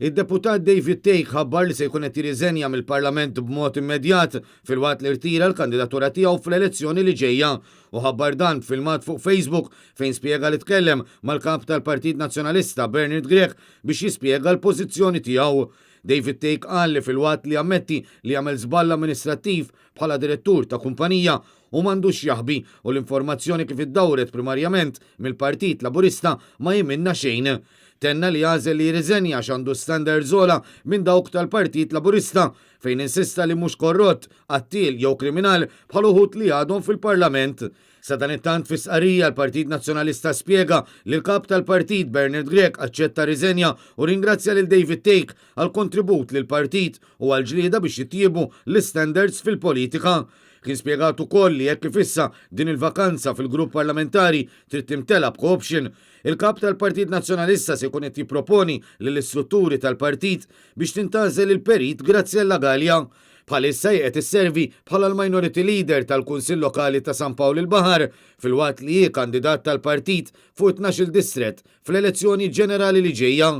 Id-deputat David Take ħabbar li se jkun qed jirriżenja mill-Parlament b'mod immedjat fil-waqt li rtira l-kandidatura tiegħu fl-elezzjoni li ġejja u ħabbar dan filmat fuq Facebook fejn spjega li tkellem mal-kap tal-Partit Nazzjonalista Bernard Grech biex jispjega l-pożizzjoni tiegħu. David Take qal li fil-waqt li ammetti li jagħmel żball amministrattiv bħala direttur ta' kumpanija u m'għandux jaħbi u l-informazzjoni kif iddawret primarjament mill-Partit Laburista ma jiminna xejn. Tenna li għażel li jirriżenja x'għandu standards ola minn dawk tal-Partit Laburista fejn insista li mhux korrott, qattil jew kriminal bħal uħud li għadhom fil-Parlament. Sa dan it-tant fi sqarrija l-Partit Nazzjonalista spjega li l-kap tal-partit Bernard Grech aċċetta riżenja u ringrazzja lil David Take għal kontribut lil partit u għal ġlieda biex jittiebu l-standards fil-politika. Kien spjegat ukoll li jekk ifissa din il-vakanza fil-grupp parlamentari trid timtela b'cooption, il-kap tal-Partit Nazzjonalista se jkun qed jipproponi lill-istrutturi tal-partit biex tintażel il-perit Graziella Gallia. Bħalissa qed isservi bħala l-minority leader tal-Kunsill Lokali ta' San Pawl il-Baħar fil-waqt li hi kandidat tal-partit fuq 12 distret fl-elezzjoni ġenerali li ġejja.